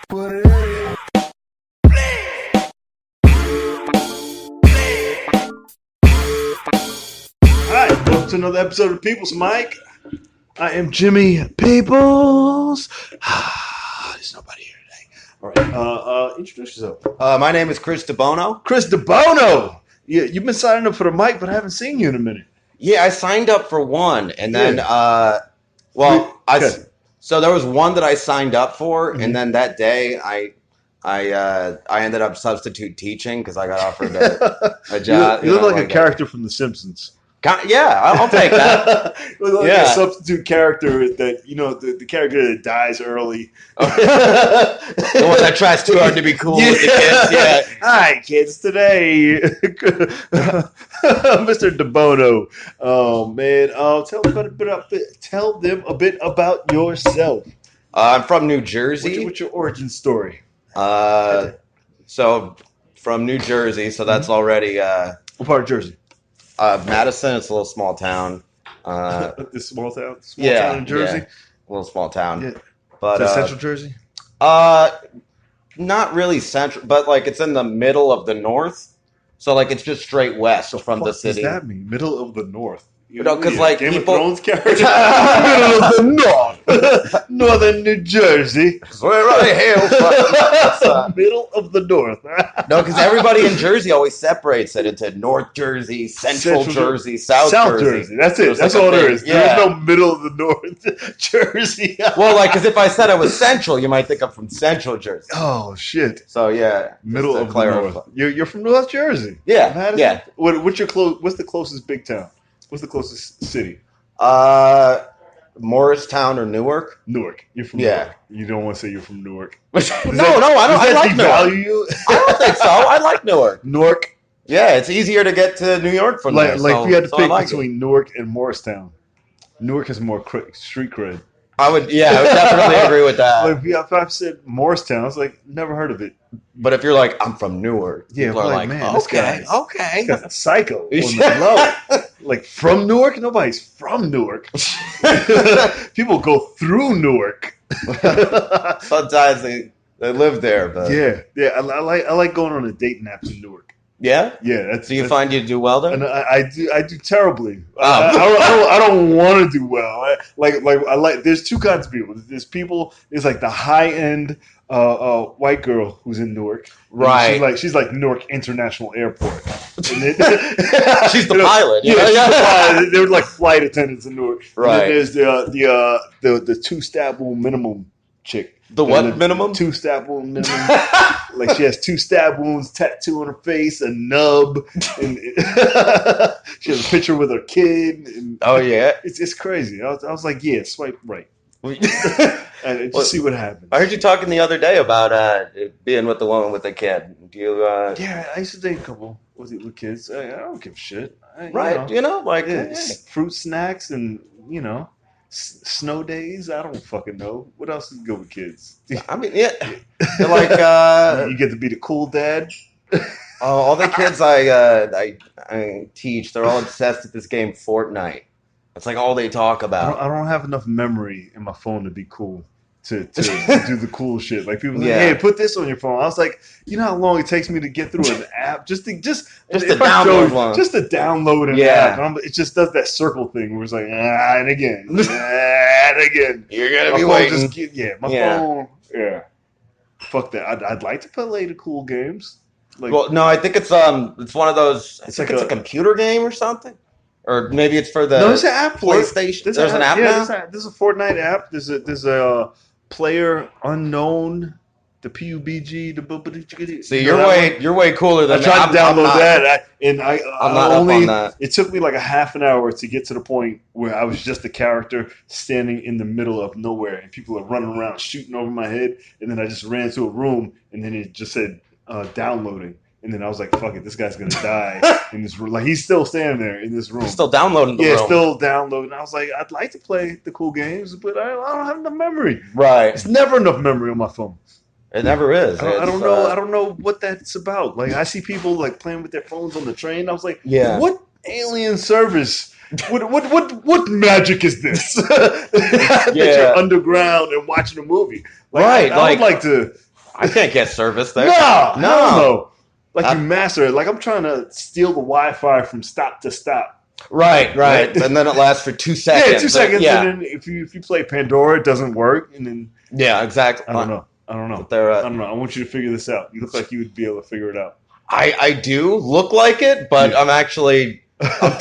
Put it in. Hi, welcome to another episode of People's Mike. I am Jimmy Peoples. There's nobody here today. All right, introduce yourself. My name is Chris DiBono. Chris DiBono. Yeah, you've been signing up for the mic, but I haven't seen you in a minute. Yeah, I signed up for one, and then, so there was one that I signed up for, and then that day I ended up substitute teaching because I got offered a job. You look like a character from The Simpsons. Yeah, I'll take that. You look like a substitute character that, the character that dies early. The one that tries too hard to be cool with the kids. Yeah. Hi, kids. Today, Mr. DiBono. Oh, man. Tell them a bit about yourself. I'm from New Jersey. What's your origin story? So from New Jersey, so that's already What part of Jersey? Madison. It's a little small town. This small town? Town in Jersey? Yeah. A little small town. Yeah. But Is that Central Jersey? Not really central, but like it's in the middle of the north. So like it's just straight west from the city. What does that mean? Middle of the north? Because like Game people, of Thrones character? Middle of the north. Northern New Jersey. where I hail from. Middle of the north. No, because everybody in Jersey always separates it into North Jersey, Central Jersey, South Jersey. That's it. There's That's like all there is. Yeah. There's no middle of the north Jersey. Well, like, because if I said I was Central, you might think I'm from Central Jersey. Oh, shit. So, yeah. Middle of the north. You're from North Jersey. Yeah. Madison? Yeah. What's the closest big town? What's the closest city? Morristown or Newark? Newark. You're from Yeah. Newark. You don't want to say you're from Newark. No, I don't. I like Newark. Devalue you? I don't think so. I like Newark. Newark. Yeah, it's easier to get to New York from there. Like if you had to so pick I like between Newark and Morristown. Newark has more street cred. I would definitely agree with that. Like if I said Morristown, I was like, never heard of it. But if you're like, I'm from Newark, Yeah, people are like, man, this okay. This guy's a psycho on the low. Like from Newark? Nobody's from Newark. People go through Newark. Sometimes they live there, but Yeah. I like going on a date naps in Newark. yeah. Yeah, Do you find you do well there? And I do terribly. Oh. I don't want to do well. There's two kinds of people. There's like the high end white girl who's in Newark. Right. She's like Newark International Airport. She's the pilot. Yeah, she's the pilot. They're like flight attendants in Newark. Right. And then there's the two-stab wound minimum chick. The what minimum? Two-stab wound minimum. Like she has 2 stab wounds, tattoo on her face, a nub, and she has a picture with her kid. And Oh yeah. it's crazy. I was like, yeah, swipe right, I and just see what happens. heard you talking the other day about being with the woman with the kid. Do you? Yeah, I used to date a couple with kids. I don't give a shit. Right. Yeah, Hey. fruit snacks and snow days. I don't fucking know. What else is good with kids? I mean, yeah. They're like You get to be the cool dad. all the kids I teach, they're all obsessed with this game Fortnite. It's like all they talk about. I don't have enough memory in my phone to be cool to do the cool shit. Like people, Yeah. hey, put this on your phone. I was like, you know how long it takes me to get through an app just to download one. just to download an Yeah. app. It just does that circle thing where it's like and again, and again. You're gonna My be phone waiting. my phone. Yeah, fuck that. I'd like to play the cool games. Like, Well, no, I think it's one of those. It's It's like a computer game or something, or maybe it's for the no, there's an app for it. PlayStation. There's an app now. There's a Fortnite app. There's a player unknown. The PUBG. See, you're way cooler I than me. tried to I'm download not- that, I'm not up on that. It took me like a half an hour to get to the point where I was just a character standing in the middle of nowhere, and people are running around shooting over my head, and then I just ran to a room, and then it just said downloading. And then I was like, fuck it, this guy's going to die in this room. Like, he's still standing there in this room. Still downloading the room. still downloading. I was like, I'd like to play the cool games, but I don't have enough memory. Right. It's never enough memory on my phone. It never is. I don't know. I don't know what that's about. Like, I see people like playing with their phones on the train. I was like, Yeah. what alien service What magic is this? That you're underground and watching a movie. Like, Right, I would like to. I can't get service there. No. Like you master it. Like I'm trying to steal the Wi-Fi from stop to stop. Right. And then it lasts for 2 seconds. Yeah, 2 seconds. Yeah. And then if you play Pandora, it doesn't work. And then exactly. I don't know. I don't know. I want you to figure this out. You look like you would be able to figure it out. I do look like it, but I'm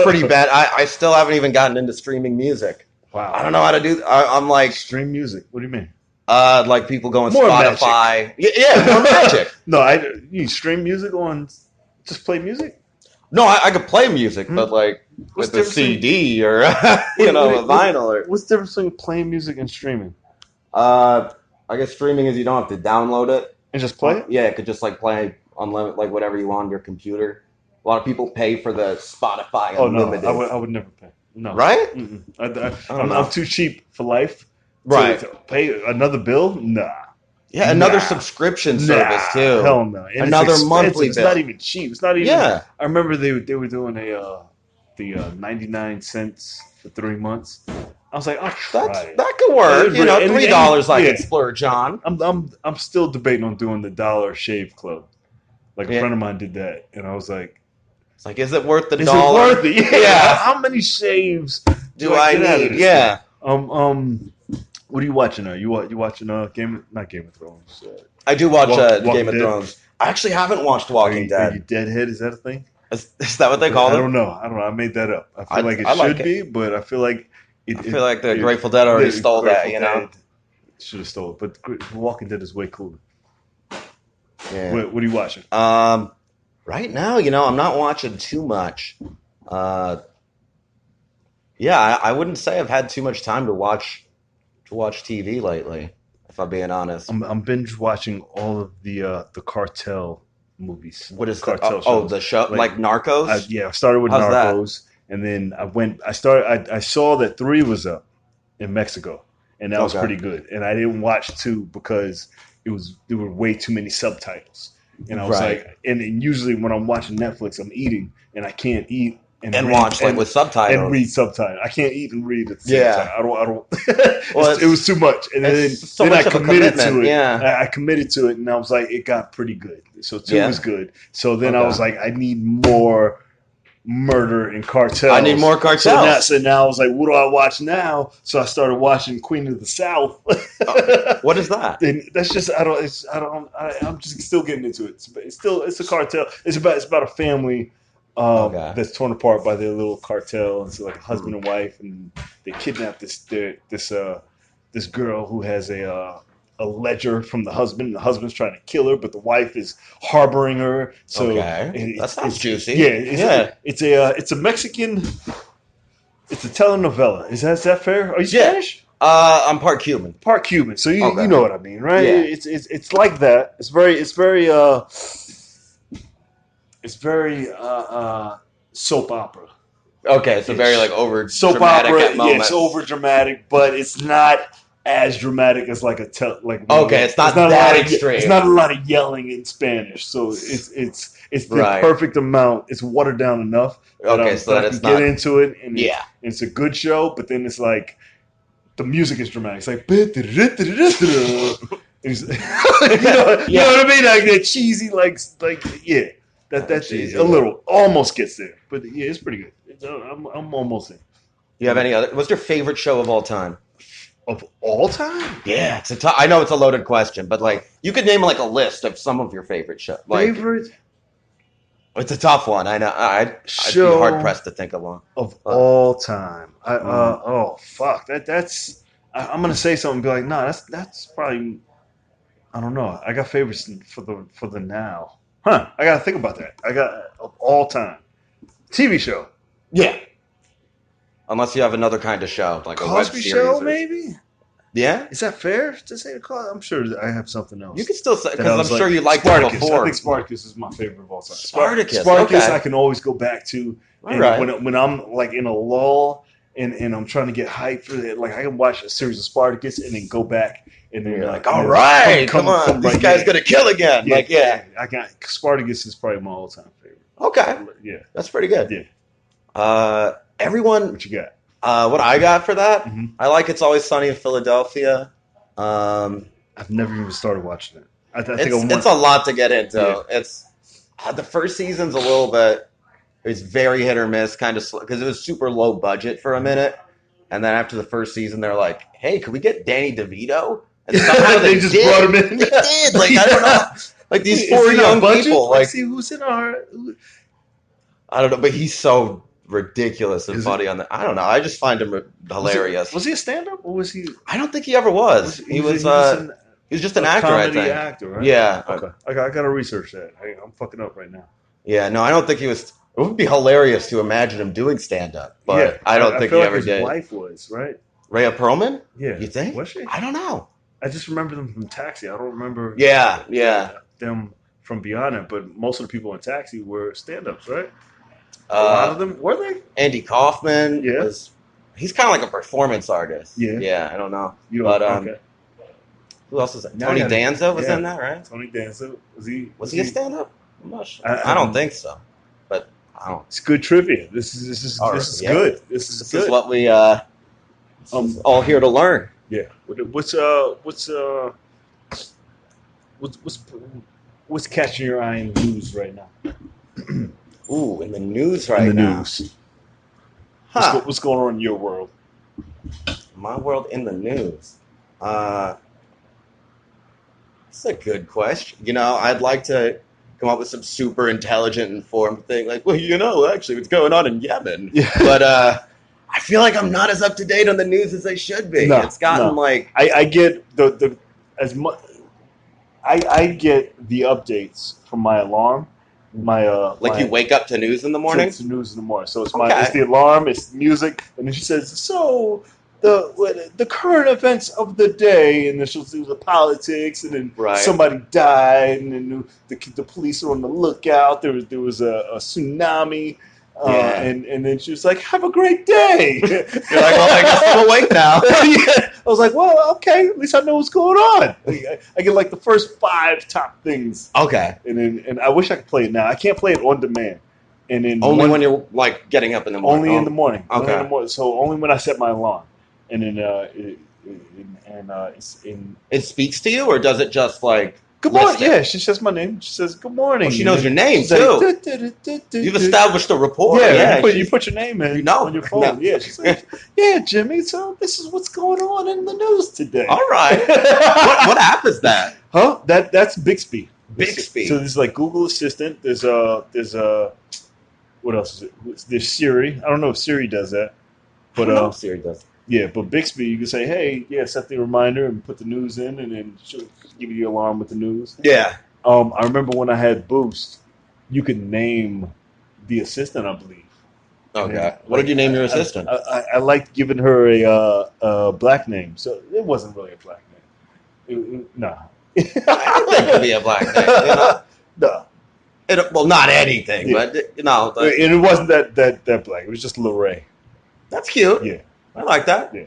pretty bad. I still haven't even gotten into streaming music. Wow. I don't know how to do. I'm like stream music. What do you mean? Like people go on Spotify. Magic. Yeah, more magic. No, you stream music on just play music? No, I could play music, but like with a CD or a vinyl. Or what's the difference between playing music and streaming? I guess streaming is you don't have to download it and just play it. Yeah, it could just like play unlimited, like whatever you want on your computer. A lot of people pay for the Spotify Unlimited. No, I would never pay. No, right? I'm too cheap for life. Right. To pay another bill? Nah. Yeah, another subscription service too. Hell no. And another monthly bill. It's not even cheap. It's not even. Yeah. I remember they were doing the 99 cents for 3 months. I was like, I'll try it. That could work. $3 I could splurge on. I'm still debating on doing the $1 Shave Club. Like a friend of mine did that, and I was like, it's like, is it worth the $1? Is it worth it? Yeah. How many shaves do I need? Yeah. What are you watching now? You watching not Game of Thrones? I do watch Game of Thrones. I actually haven't watched Walking Dead. Are you Deadhead? Is that a thing? Is that what they call it? I don't know. I made that up. I feel like it should be, but I feel like the Grateful Dead already stole that. Should have stole it, but Walking Dead is way cooler. Yeah. What are you watching? Right now, I'm not watching too much. I wouldn't say I've had too much time to watch TV lately, if I'm being honest. I'm binge watching all of the Cartel movies. What is Cartel? The show like Narcos? I started with Narcos, and then I saw that 3 was up in Mexico, and that was pretty good. And I didn't watch 2 because there were way too many subtitles. And I was like, and usually when I'm watching Netflix, I'm eating, and I can't eat and watch with subtitles and read subtitles. I can't eat and read at the same time. I don't. Well, it was too much, and then I committed to it. Yeah, I committed to it, and I was like, it got pretty good. So 2 was good. So then I was like, I need more murder and cartels. I need more cartels. So now I was like, what do I watch now? So I started watching Queen of the South. What is that? And that's just I'm just still getting into it. It's a cartel. It's about a family that's torn apart by their little cartel, and so like a husband and wife, and they kidnap this girl who has a ledger from the husband. And the husband's trying to kill her, but the wife is harboring her. So that sounds juicy. Yeah, it's a Mexican. It's a telenovela. Is that fair? Are you Spanish? I'm part Cuban. Part Cuban. So you know what I mean, right? Yeah. It's like that. It's very soap opera. Okay, so very like over soap dramatic opera. At moments. Yeah, it's over dramatic, but it's not as dramatic as like it's not that extreme. It's not a lot of yelling in Spanish, so it's the perfect amount. It's watered down enough. That I can get into it, and it's a good show. But then it's like the music is dramatic. It's like you know what I mean? Like that cheesy, that's a little almost gets there, but yeah, it's pretty good. I'm almost in. You have any other? What's your favorite show of all time? Of all time? Yeah, I know it's a loaded question, but like you could name like a list of some of your favorite shows. Favorite? It's a tough one. I know. I'd be hard pressed to think of one of all time. Oh fuck! That's. I'm gonna say something and be like, no, that's probably. I don't know. I got favorites for the now. Huh? I gotta think about that. I got of all time TV show. Yeah. Unless you have another kind of show, like Cosby a web series show, maybe. Yeah, is that fair to say the Cosby? I'm sure I have something else. You can still say because I'm sure you liked it before. I think Spartacus is my favorite of all time. Spartacus, okay. I can always go back to. Right. When I'm like in a lull and I'm trying to get hyped for it, like I can watch a series of Spartacus and then go back and then you're like, all right, come on, this guy's gonna kill again. I got Spartacus is probably my all time favorite. Okay, yeah, that's pretty good. Yeah. Everyone, what you got? What I got for that, I like It's Always Sunny in Philadelphia. I've never even started watching it. I think It's a lot to get into. It's the first season's a little bit. It's very hit or miss, kind of because it was super low budget for a minute, and then after the first season, they're like, "Hey, could we get Danny DeVito?" And somehow they just brought him in. They did. Like I don't know, like these four young people. Like, let's see who's in our. I don't know, but he's so ridiculous and funny on that. I don't know. I just find him hilarious. Was he a stand-up or was he? I don't think he ever was. He was just an actor. I think. Actor, right? Yeah. Okay. I gotta research that. I'm fucking up right now. Yeah. No, I don't think he was. It would be hilarious to imagine him doing stand-up, but I don't think he ever did. His wife was, right? Rhea Perlman? Yeah. You think? Was she? I don't know. I just remember them from Taxi. I don't remember. Yeah. Them from Beyond It, but most of the people in Taxi were stand-ups, right? A lot of them were they? Andy Kaufman was. He's kind of like a performance artist. Yeah. I don't know. Okay. Who else was that? Tony Danza was in that, right? Tony Danza was he? Was he a stand-up? I'm not sure. I don't think so. But I don't. It's good trivia. This is good. This is what we all here to learn. Yeah. What's catching your eye in the news right now? Ooh, in the news right now. Huh. What's going on in your world? My world in the news. That's a good question. You know, I'd like to come up with some super intelligent, informed thing. Like, well, you know, actually what's going on in Yemen. Yeah. But I feel like I'm not as up to date on the news as I should be. It's gotten like... I get as much... I get the updates from my alarm. You wake up to news in the morning? It's news in the morning. So it's the alarm, it's music, and then she says, so the current events of the day, and then she'll do the politics, and then somebody died, and then the police are on the lookout. There was a tsunami. And then she was like, have a great day. You're like, well, I guess I'm awake now. I was like, well, okay, at least I know what's going on. I get like the first 5 top things. Okay. And I wish I could play it now. I can't play it on demand. And then when you're like getting up in the morning. Only in the morning. Okay. Only in the morning. So only when I set my alarm. And then it speaks to you, or does it just like good morning? Yeah, she says my name. She says good morning. Oh, she knows your name too. You've established a rapport. Yeah, you put your name in on your phone. No. Yeah, she's like, yeah, Jimmy. So this is what's going on in the news today. All right. what app is that? Huh? That's Bixby. Bixby. So there's like Google Assistant. There's what else is it? There's Siri. I don't know if Siri does that, but I don't know if Siri does. Yeah, but Bixby, you can say, hey, set the reminder and put the news in, and then she'll give you the alarm with the news. Yeah. I remember when I had Boost, you could name the assistant, I believe. Okay. What did you name your assistant? I liked giving her a black name, so it wasn't really a black name. No. I think it could be a black name. You know? No. Well, not anything, but you know. And it wasn't that black. It was just Lorraine. That's cute. Yeah. I like that. Yeah.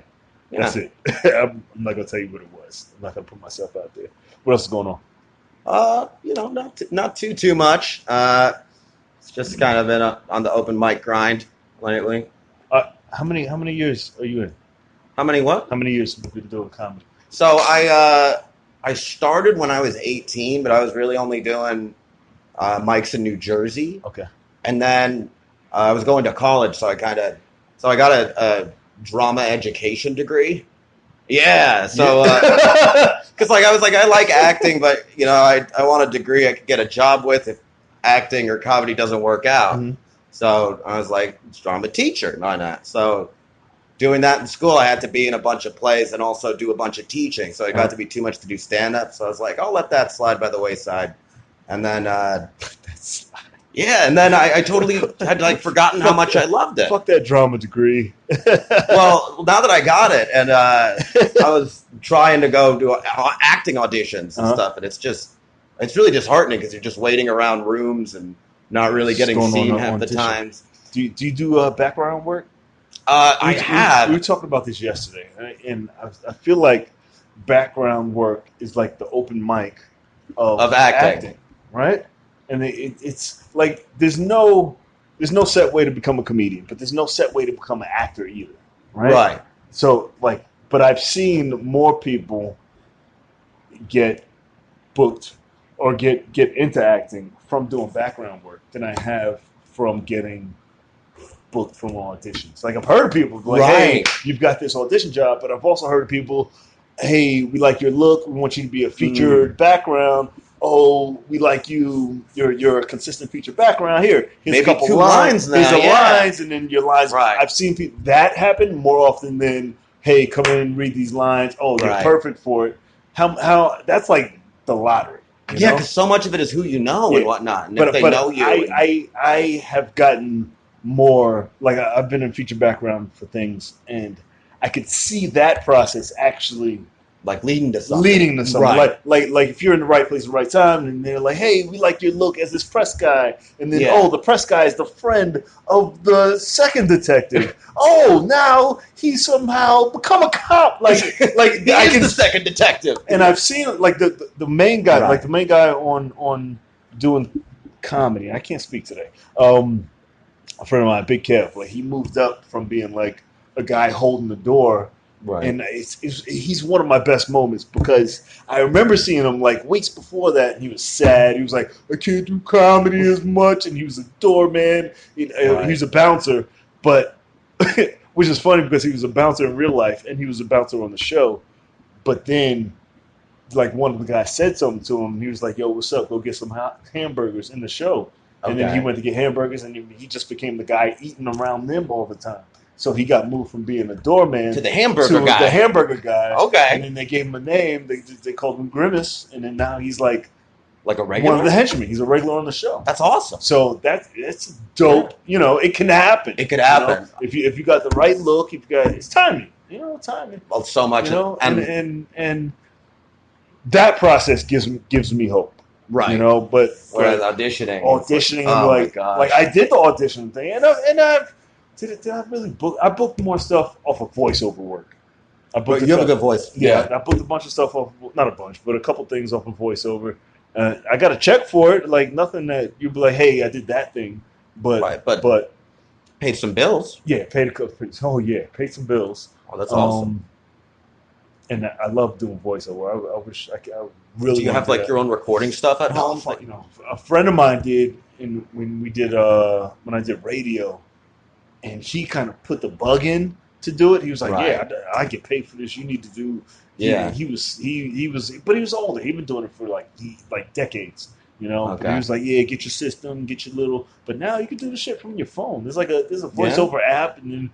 That's it. I'm not going to tell you what it was. I'm not going to put myself out there. What else is going on? Not too much. It's just kind of been on the open mic grind lately. How many years are you in? How many what? How many years have you been doing comedy? So I started when I was 18, but I was really only doing mics in New Jersey. Okay. And then I was going to college, so I got a drama education degree. Yeah. So, cause I was like, I like acting, but you know, I want a degree I could get a job with if acting or comedy doesn't work out. Mm-hmm. So I was like, I'm a teacher. Why not? So doing that in school, I had to be in a bunch of plays and also do a bunch of teaching. So it got to be too much to do stand up. So I was like, I'll let that slide by the wayside. And then, and then I totally had forgotten how much I loved it. Fuck that drama degree. Well, now that I got it, and I was trying to go do acting auditions and stuff, and it's really disheartening because you're just waiting around rooms and not really getting seen half the times. Do you do background work? I have. We were talking about this yesterday, and I feel like background work is like the open mic of acting, right? And it's like there's no set way to become a comedian, but there's no set way to become an actor either, right? Right. So but I've seen more people get booked or get into acting from doing background work than I have from getting booked from auditions. Like I've heard of people like, hey, you've got this audition job, but I've also heard of people, hey, we like your look, we want you to be a featured background. Oh, we like you. You're a consistent featured background. Here's maybe a couple two lines. now. Here's the lines, and then your lines. Right. I've seen people that happen more often than, hey, come in and read these lines. Oh, you're perfect for it. How that's like the lottery. Yeah, because so much of it is who you know and whatnot. And if they know you, I have gotten more, like I've been in feature background for things, and I could see that process actually like leading to something. Right. Like if you're in the right place at the right time, and they're like, hey, we like your look as this press guy, and then the press guy is the friend of the second detective. Oh, now he's somehow become a cop. Like he is the second detective. And I've seen like the main guy, like the main guy on doing comedy. I can't speak today. A friend of mine, Big Kev, like he moved up from being like a guy holding the door. Right. And he's one of my best moments because I remember seeing him like weeks before that, and he was sad. He was like, I can't do comedy as much, and he was a doorman. He was a bouncer, but which is funny because he was a bouncer in real life, and he was a bouncer on the show. But then, like one of the guys said something to him, he was like, "Yo, what's up? Go get some hamburgers in the show." And then he went to get hamburgers, and he just became the guy eating around them all the time. So he got moved from being a doorman to the hamburger guy. Okay. And then they gave him a name. They called him Grimace, and then now he's like a regular, one of the henchmen. He's a regular on the show. That's awesome. So it's dope. You know, it can happen. It could happen if you got the right look. If you got it's timing. You know, timing. Well, so much. You know, and that process gives me hope. Right. You know, but auditioning, like I did the audition thing, and I've. Did I really book? I booked more stuff off of voiceover work. You have a good voice. Yeah, I booked a bunch of stuff off, not a bunch, but a couple things off of voiceover. I got a check for it, like nothing that you'd be like, hey, I did that thing. But paid some bills. Yeah, paid some bills. Oh, that's awesome. And I love doing voiceover. I wish I really. Do you have like your own recording stuff at home? You know, a friend of mine did, when I did radio. And he kind of put the bug in to do it. He was like, "Yeah, I get paid for this. You need to do." Yeah, he was, but he was older. He'd been doing it for like decades, you know. Okay. But he was like, "Yeah, get your system, get your little." But now you can do the shit from your phone. There's a voiceover app, and then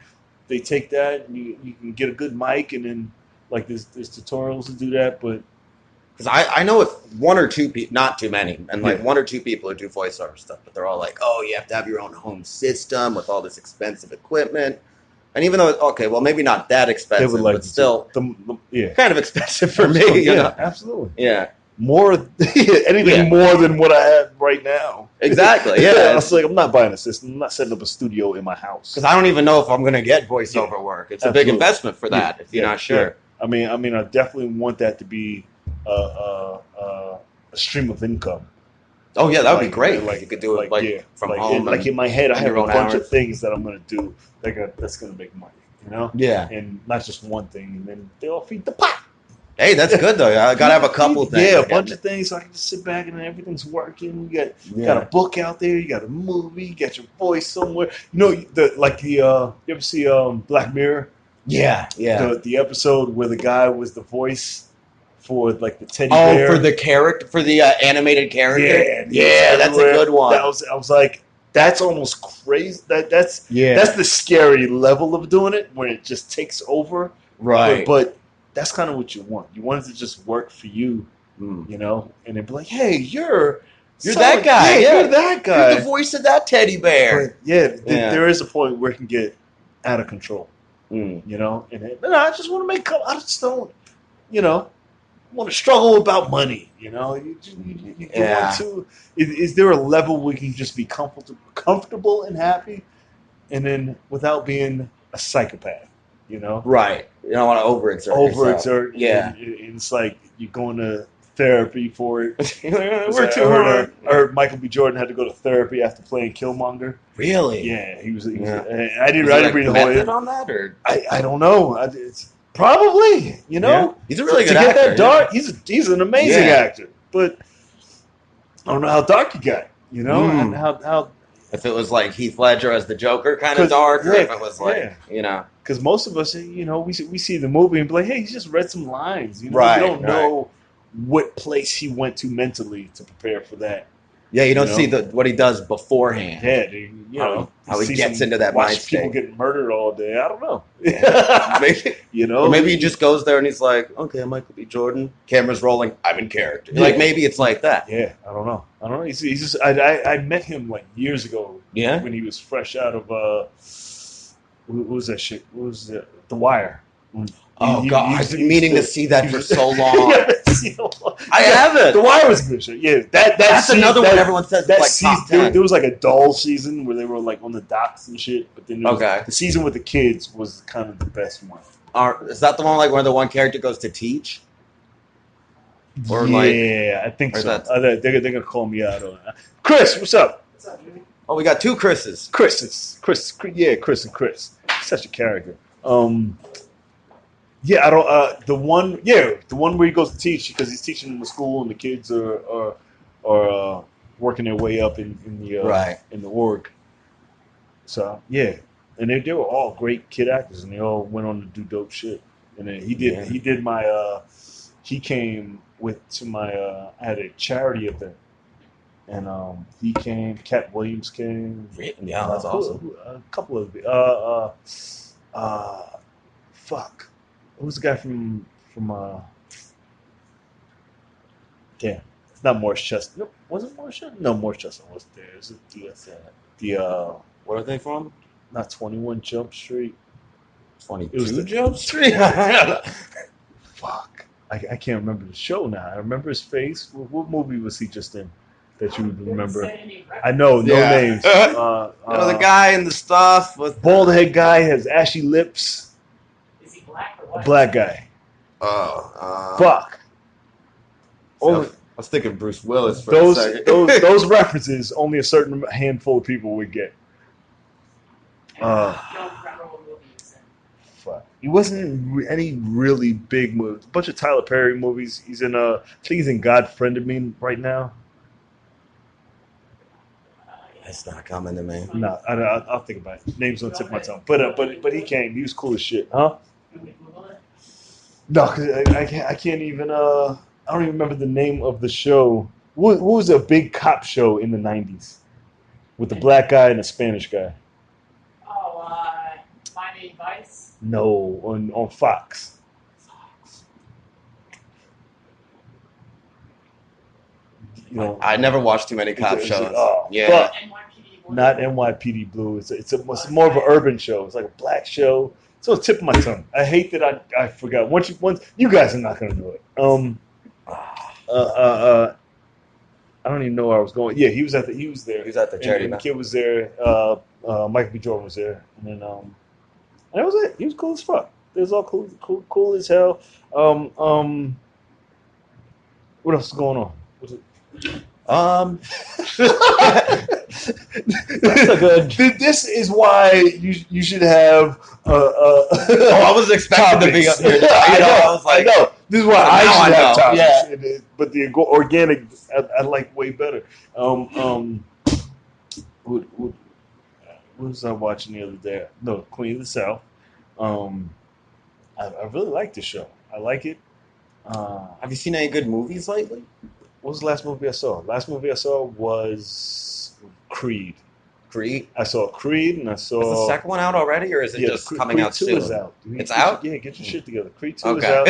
they take that and you can get a good mic, and then like there's tutorials to do that, but. Because I know one or two people, not too many, and like one or two people who do voiceover stuff, but they're all like, oh, you have to have your own home system with all this expensive equipment. And even though, maybe not that expensive, but still kind of expensive for me. You know? Absolutely. Yeah. Anything more than what I have right now. Exactly, yeah. It's like, I'm not buying a system. I'm not setting up a studio in my house. Because I don't even know if I'm going to get voiceover work. It's a big investment for that if you're not sure. Yeah. I mean, I definitely want that to be a stream of income. Oh yeah, that would be great. Like you could do it from home. In my head, I have a bunch of things that I'm going to do that's going to make money. You know? Yeah. And not just one thing, and then they all feed the pot. Hey, that's good though. I gotta have a couple things. Yeah, a bunch of things, so I can just sit back and everything's working. You got a book out there. You got a movie. You got your voice somewhere. You know, you ever see Black Mirror? Yeah. The episode where the guy was the voice for like the teddy bear. Oh, for the character, for the animated character. Yeah, that's a good one. I was like, that's almost crazy. That's the scary level of doing it when it just takes over. Right. But that's kind of what you want. You want it to just work for you, you know, and then be like, hey, you're that guy. Yeah, you're that guy. You're the voice of that teddy bear. But there is a point where it can get out of control, you know. And I just want to make. I just don't, you know. Want to struggle about money, you know. You want to. Is there a level where you can just be comfortable and happy, and then without being a psychopath, you know? Right. You don't want to overexert. Yeah. And it's like you're going to therapy for it. We're too hard. I heard Michael B. Jordan had to go to therapy after playing Killmonger. Really? Yeah, he was. I didn't read the whole method on that, or I don't know. It's probably, you know, he's a really good actor. To get that dark, he's an amazing actor. But I don't know how dark you got, you know, and how if it was like Heath Ledger as the Joker, kind of dark, or if it was like because most of us, you know, we see the movie and be like, hey, he just read some lines, you know, right, you don't know what place he went to mentally to prepare for that. Yeah, you don't see what he does beforehand. Yeah, you know how he gets into that mind state. People get murdered all day. I don't know. Maybe, you know, or maybe he just goes there and he's like, "Okay, I'm Michael B. Jordan. Camera's rolling. I'm in character." Yeah. Like maybe it's like that. Yeah, I don't know. He's just. I met him like years ago. Yeah, when he was fresh out of what was that shit? What was The Wire? God, I've been meaning to see that for so long. I haven't. The Wire was a good show. Yeah, that's another one everyone says that like top 10. There was like a dull season where they were like on the docks and shit, but then the season with the kids was kind of the best one. Is that the one like where the one character goes to teach? Or I think so. They're gonna call me out on that. Chris, what's up? What's up, Jimmy? Oh, we got two Chris's. Chris and Chris. Such a character. Yeah, I don't. The one where he goes to teach because he's teaching in the school and the kids are working their way up in the org. So yeah, and they were all great kid actors and they all went on to do dope shit. And then he did my he came to my I had a charity event. And he came. Cat Williams came. Yeah, that's awesome. A couple of fuck. Who's the guy from damn, it's not Morris Chestnut. No, was it Morris Chestnut? No, Morris Chestnut wasn't there. Is it the where are they from? Not 21 Jump Street. 22 Jump Street? Fuck. I can't remember the show now. I remember his face. What movie was he just in that you would remember? I know, no names. The guy in the stuff with bald head guy has ashy lips. Black or white? Black guy. Fuck. I was thinking Bruce Willis for a second. those references, only a certain handful of people would get. Fuck. He wasn't in any really big movies. A bunch of Tyler Perry movies. He's in I think he's in God Friended Me right now. It's not coming to me. No, I'll think about it. Names on the tip of my tongue. But he came. He was cool as shit, huh? No, because I can't even. I don't even remember the name of the show. What was a big cop show in the 90s with the black guy and the Spanish guy? Miami Vice. No, on Fox. You know, I never watched too many cop shows. Yeah, not NYPD Blue. It's more of an urban show. It's like a black show. It's on the tip of my tongue. I hate that I forgot. Once you guys are not gonna know it. I don't even know where I was going. Yeah, he was there. He was at the charity. And the kid was there. Michael B. Jordan was there, and then and that was it. He was cool as fuck. It was all cool as hell. What else is going on? Was it? That's a good. This is why you should have. I was expecting to be up here. I know. This is why I should have topics. Yeah. But the organic, I like way better. What was I watching the other day? No, Queen of the South. I really like this show. I like it. Have you seen any good movies lately? What was the last movie I saw? Last movie I saw was Creed. Creed? I saw Creed and I saw... Is the second one out already or is it just coming out soon? Creed 2 is out. It's out? Yeah, get your shit together. Creed 2 is out.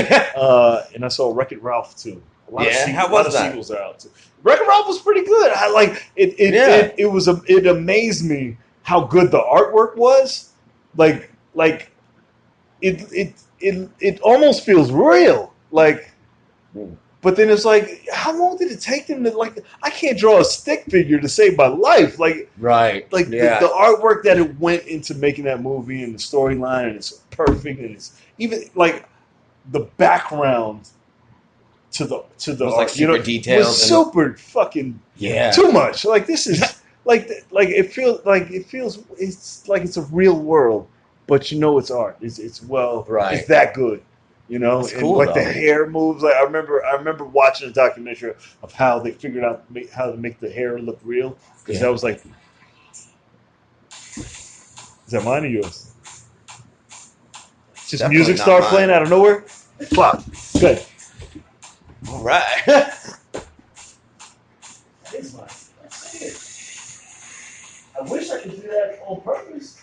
And I saw Wreck-It Ralph 2. How was that? Sequels are out too. Wreck-It Ralph was pretty good. I like it. It amazed me how good the artwork was. Like it almost feels real. Like... But then it's like, how long did it take them to I can't draw a stick figure to save my life. The artwork that it went into making that movie and the storyline and it's perfect and it's even like the background to the art, super detailed. Was super fucking too much. Like this is it feels it's like it's a real world, but it's art. It's it's that good. You know, That's and cool, like the though. hair moves. Like I remember watching a documentary of how they figured out how to make the hair look real. Because that was like, is that mine or yours? Just Definitely music not started mine. playing out of nowhere. Fuck. Good. All right. That is mine. I wish I could do that on purpose,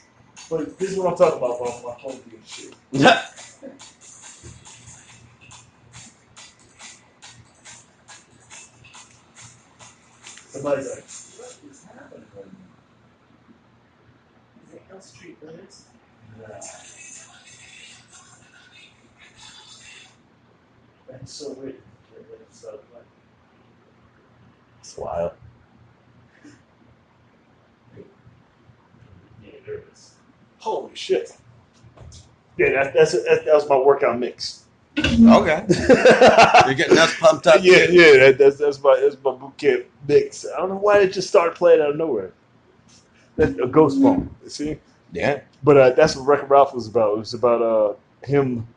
but this is what I'm talking about. My phone doing shit. Somebody's like, what is happening right now? Is it Hill Street Blues? Nah. That's so weird. It's wild. Yeah, there it is. Holy shit. Yeah, that was my workout mix. Okay. You're getting us pumped up. Yeah, too. yeah, that's my boot camp mix. I don't know why it just started playing out of nowhere. That's a ghost phone. See? Yeah. But that's what Wreck-It Ralph was about. It was about him.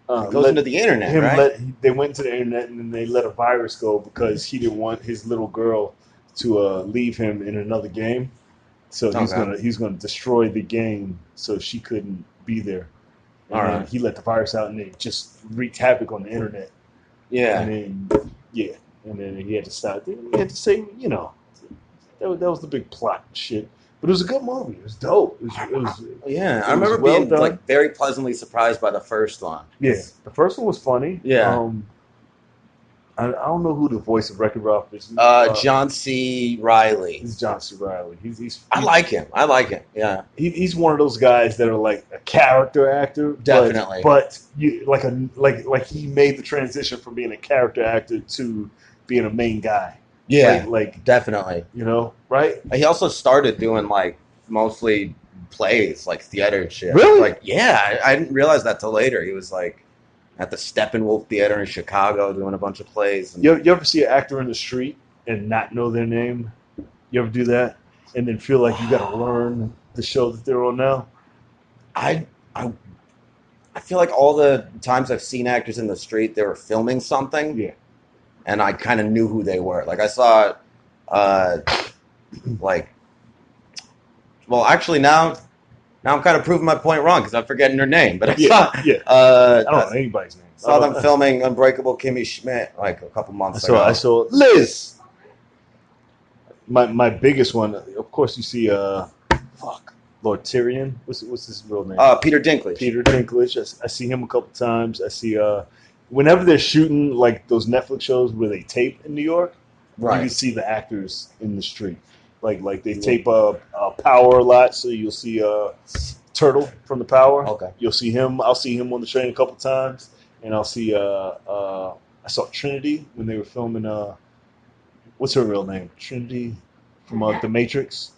It goes into the internet, right? They went to the internet and then they let a virus go because he didn't want his little girl to leave him in another game. So he's gonna destroy the game so she couldn't be there. And All then right. he let the virus out and it just wreaked havoc on the internet. Yeah. And then he had to stop. He had to say, you know, that was the big plot and shit. But it was a good movie. It was dope. It was Yeah. it I remember was well being done. like very pleasantly surprised by the first one. Yeah, the first one was funny. Yeah. I don't know who the voice of Wreck-It Ralph is. John C. Riley. He's John C. Reilly. I like him. Yeah. He's one of those guys that are like a character actor. Definitely. But you like he made the transition from being a character actor to being a main guy. Yeah. Like Definitely. you know, right? He also started doing like mostly plays, like theater and shit. Really? Like, yeah, I didn't realize that till later. He was like at the Steppenwolf Theater in Chicago doing a bunch of plays. And You ever see an actor in the street and not know their name? You ever do that? And then feel like you got to learn the show that they're on now? I feel like all the times I've seen actors in the street, they were filming something. Yeah. And I kind of knew who they were. Like I saw, well, actually now I'm kind of proving my point wrong because I'm forgetting her name. But I saw, I don't know anybody's name. saw them filming Unbreakable Kimmy Schmidt like a couple months ago. I saw Liz. My biggest one, of course, you see Lord Tyrion. What's his real name? Peter Dinklage. Peter Dinklage. I see him a couple times. I see whenever they're shooting like those Netflix shows where they tape in New York, you can see the actors in the street. Like they tape Power a lot, so you'll see Turtle from the Power. Okay. You'll see him. I'll see him on the train a couple times, and I'll see I saw Trinity when they were filming. What's her real name? Trinity from The Matrix.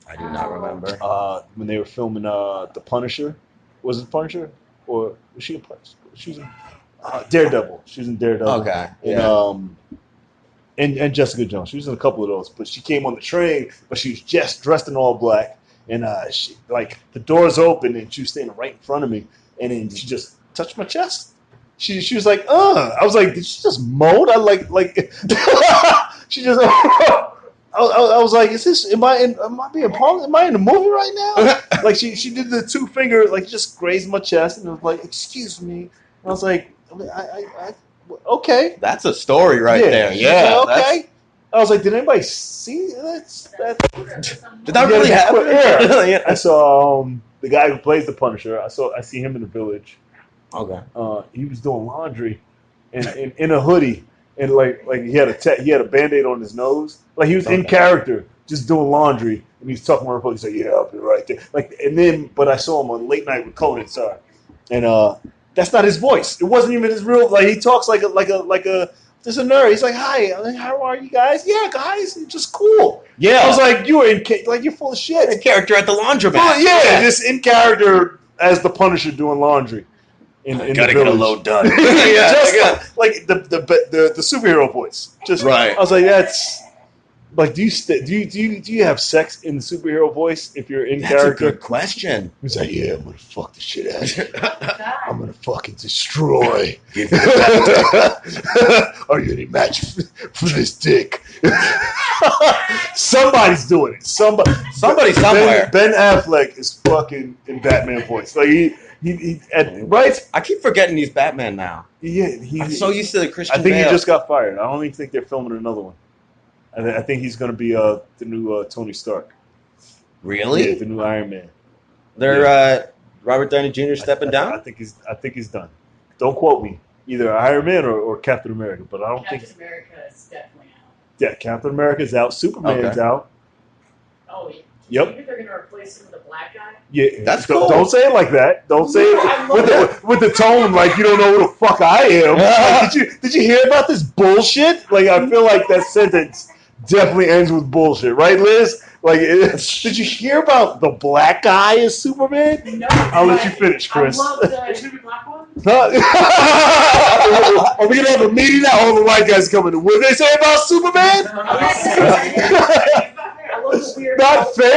I do not remember. When they were filming The Punisher. Was it Punisher or was she a Punisher? She was in Daredevil. She was in Daredevil. Okay. Yeah. And Jessica Jones. She was in a couple of those, but she came on the train, but she was just dressed in all black, and she like the doors open, and she was standing right in front of me, and then she just touched my chest. She was like, I was like, did she just moan? I like she just. I was like, is this? Am I being part? Am I in the movie right now? Like she did the two finger, like just grazed my chest, and it was like, excuse me. And I was like, I okay. That's a story right there. Yeah. Like, okay. I was like, did anybody see that? Did that really happen? Yeah. I saw the guy who plays the Punisher. I see him in the village. Okay. He was doing laundry, in a hoodie, and like he had a Band-Aid on his nose. Like he was in character, just doing laundry, and he was talking on the phone. He's like, "Yeah, I'll be right there." But I saw him on Late Night with Conan. Sorry, and that's not his voice. It wasn't even his real. Like he talks like a just a nerd. He's like, "Hi, how are you guys? Yeah, guys, it's just cool." Yeah. I was like, "You were you're full of shit." A character at the laundromat. Yeah, just in character as the Punisher doing laundry. In Gotta the get a village. load done. Just like the superhero voice. Just right. I was like, that's Like, do you have sex in the superhero voice if you're in That's character? a good question. He's like, yeah, I'm gonna fuck the shit out of you. God. I'm gonna fucking destroy. Give me that. Are you any match for this dick? Somebody's doing it. Somebody somewhere. Ben Affleck is fucking in Batman voice. Like he right? I keep forgetting he's Batman now. Yeah, I'm so used to the Christian I think Bale. he just got fired. I don't even think they're filming another one. I think he's going to be the new Tony Stark. Really? Yeah, the new Iron Man. They're Robert Downey Jr. stepping down. I think he's done. Don't quote me. Either Iron Man or Captain America, but I don't Captain think. America is definitely out. Yeah, Captain America's out. Superman's out. Oh, yeah. Yep. You think they're going to replace him with a black guy? Yeah, That's don't, cool. Don't say it like that. Don't say I it love with the tone like you don't know who the fuck I am. Like, did you hear about this bullshit? Like I feel like that sentence definitely ends with bullshit, right, Liz? Like, did you hear about the black guy as Superman? No. I'll let you finish, Chris. I love the Two Black One. Are we gonna have a meeting now? All the white guys coming. What did they say about Superman? I love the weird. Not fair.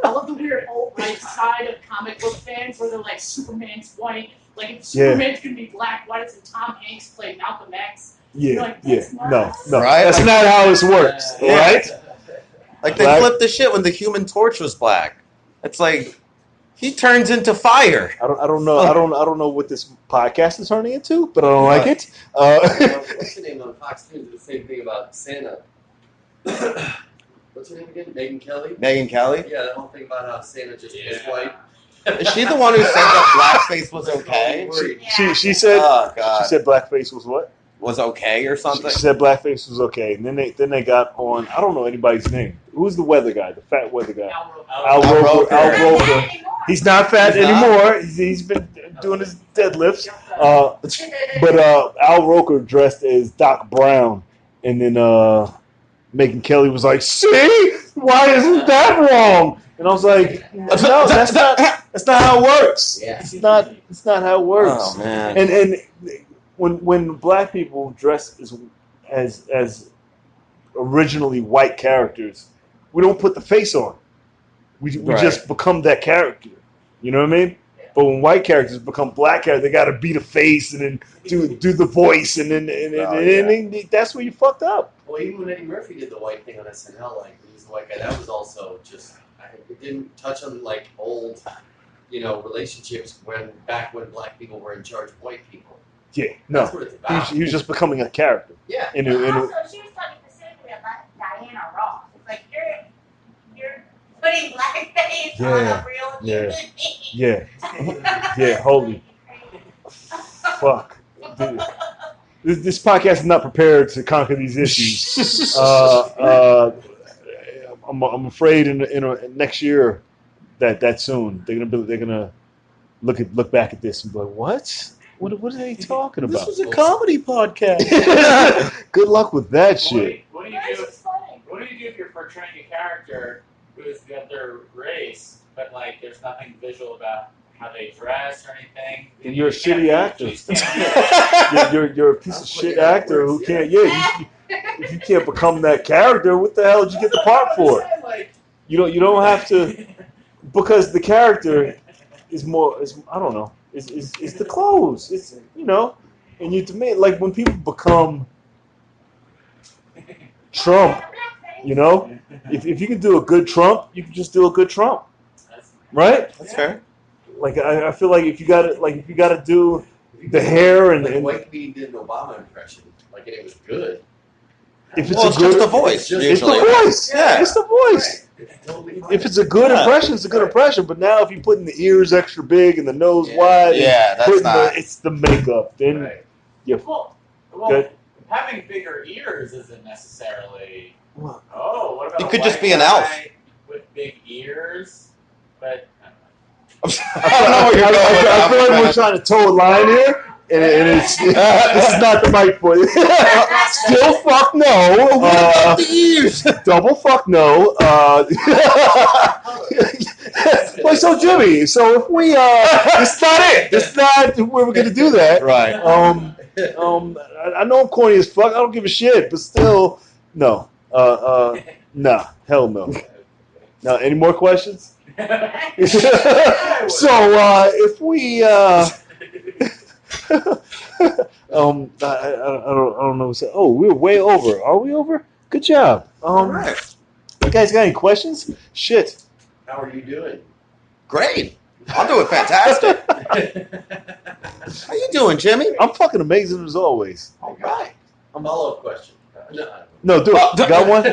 I love the weird alt-right side of comic book fans where they're like, Superman's white. Like, if Yeah. Superman's gonna be black, why doesn't Tom Hanks play Malcolm X? Yeah, Like, yeah. that's No, nuts. no. Right? That's not how this works. Yeah. Right? Like they Black- flipped the shit when the Human Torch was black. It's like he turns into fire. I don't know. I don't know what this podcast is turning into, but I don't like it. What's her name on Fox News? Did the same thing about Santa. What's her name again? Megyn Kelly? Megyn Kelly. Yeah, that whole thing about how Santa just was white. Is she the one who said that blackface was okay? She said Oh God. she said blackface was what? Was okay or something? She said blackface was okay, and then they got on. I don't know anybody's name. Who's the weather guy? The fat weather guy. Al Roker. Al Roker. He's not fat anymore. He's been doing his deadlifts. But Al Roker dressed as Doc Brown, and then Megyn Kelly was like, "See, why isn't that wrong?" And I was like, "No, that's not how it works. Yeah. It's not how it works." Oh man. And when black people dress as originally white characters, we don't put the face on. We Right. just become that character. You know what I mean? But when white characters become black characters, they got to beat a face and then do the voice, and then that's where you fucked up. Well, even when Eddie Murphy did the white thing on SNL, like he was the white guy, that was also just it didn't touch on like old, relationships back when black people were in charge of white people. Yeah, That's no, what it's about. he was just becoming a character. Yeah. In Also, a, she was talking specifically about Diana Ross. It's like you're putting blackface on a real human being. yeah, holy fuck. Dude. This podcast is not prepared to conquer these issues. I'm afraid in next year that soon they're gonna look back at this and be like, what? What are they talking about? This was a comedy podcast. Good luck with that shit. What do you That's do? just funny. What do you do if you're portraying a character who is the other race, but like there's nothing visual about how they dress or anything? And you're a You can't- shitty actor. you can't- You're a piece of shit actor who can't. Yeah, if you can't become that character, what the hell did you get the part for? Like, You don't have to, because the character is more. I don't know. Is the clothes. It's and you demand like when people become Trump. If you can do a good Trump, you can just do a good Trump, right? That's fair. Like I feel like if you gotta do the hair and White comedian did an Obama impression, and it was good. if it's Well, a it's good, just the voice. It's it's the usually. voice. Yeah. It's the voice. It's totally fine. If it's a good impression, it's a good impression. But now if you put in the ears extra big and the nose wide, Yeah, that's putting not. it's the makeup. Then Right. well, Good. having bigger ears isn't necessarily. Well, Oh, what about You a could just white be an guy elf. with big ears? But I don't know where you're going. with I that, feel like we're man. trying to toe a line here, and it's this is not the mic for it. Still fuck no. The ears. Double fuck no. Wait, so Jimmy, so if we it's not it. It's not where we're gonna do that. Right. I know I'm corny as fuck. I don't give a shit, but still, No. Nah. Hell no. Now, any more questions? So, if we, I don't know. Oh, we're way over. Are we over? Good job. All right. You guys got any questions? Shit. How are you doing? Great. I'm doing fantastic. How you doing, Jimmy? I'm fucking amazing as always. All right. Follow-up question. No, do it. Got one?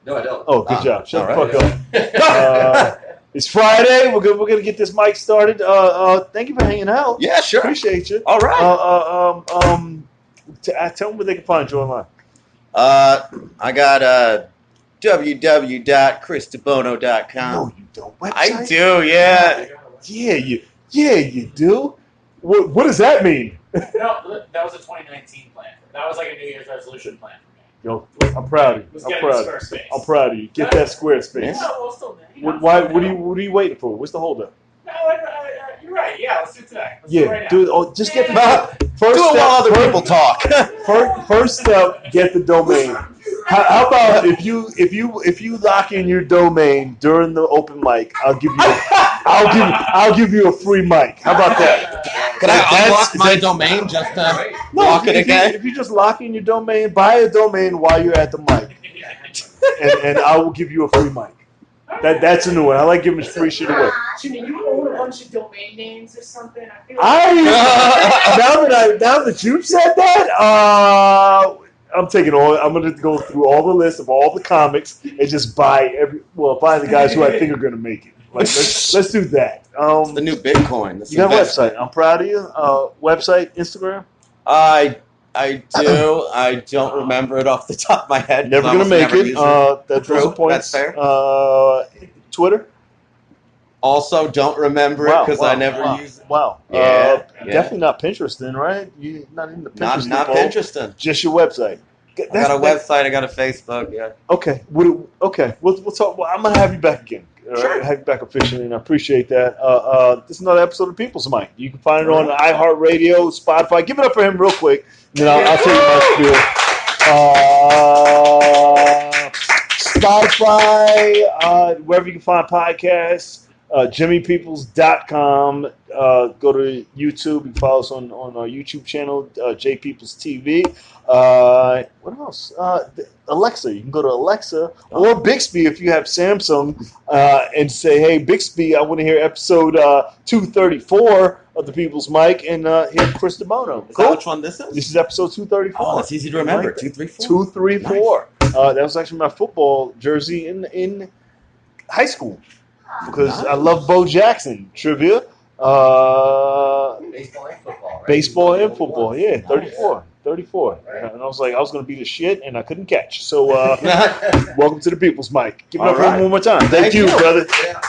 No, I don't. Oh, good job. Shut the all fuck up. It's Friday. We're gonna get this mic started. Thank you for hanging out. Yeah, sure. Appreciate you. All right. Tell them where they can find you online. I got www.chrisdibono.com. No, you don't. Website? I do, yeah. Yeah, you do. What does that mean? No, that was a 2019 plan. That was like a New Year's resolution plan for me. Yo, I'm proud of you. Was I'm getting proud. Squarespace. I'm proud of you. Get that Squarespace. No, well, still, Why? What are you waiting for? What's the holdup? No, you're right. Yeah, let's do it today. Let's do it Yeah, right now. do it. Oh, just get the first Do it step. while other people talk. First step, get the domain. How about if you lock in your domain during the open mic, I'll give you a free mic. How about that? Can I unlock my domain just to lock it again? If you just lock in your domain, buy a domain while you're at the mic, and I will give you a free mic. That's a new one. I like giving free shit away. Jimmy, you own a bunch of domain names or something? I feel now that you've said that, I'm taking all. I'm going to go through all the list of all the comics and just buy buy the guys who I think are going to make it. Like let's do that. It's the new Bitcoin. You got a website. I'm proud of you. Website, Instagram. I do. I don't remember it off the top of my head. Never going to make it. That's True. points. That's fair. Twitter. Also, don't remember it because I never use it. Wow. Yeah, Definitely not Pinterest then, right? You're not in the Pinterest. Not Pinterest. Just your website. I got a website. I got a Facebook. Yeah. Okay. Okay. We'll talk. Well, I'm gonna have you back again. Sure. Have you back officially, and I appreciate that. This is another episode of People's Mic. You can find it on iHeartRadio, Spotify. Give it up for him real quick, and then I'll tell you my spiel. Spotify, wherever you can find podcasts. JimmyPeoples.com. Go to YouTube. You can follow us on our YouTube channel, JPeoples TV. What else? Alexa. You can go to Alexa or Bixby if you have Samsung and say, hey, Bixby, I want to hear episode 234 of the People's Mic and hear Chris DiBono. Is that which one this is? This is episode 234. Oh, it's easy to remember. Like 234. 234. Nice. That was actually my football jersey in high school. Because I love Bo Jackson trivia. Baseball and football, right? Baseball and football, yeah. 34. Right. And I was like, I was going to be the shit, and I couldn't catch. So, welcome to the People's Mic. Give it up for him one more time. Thank you, brother. Yeah.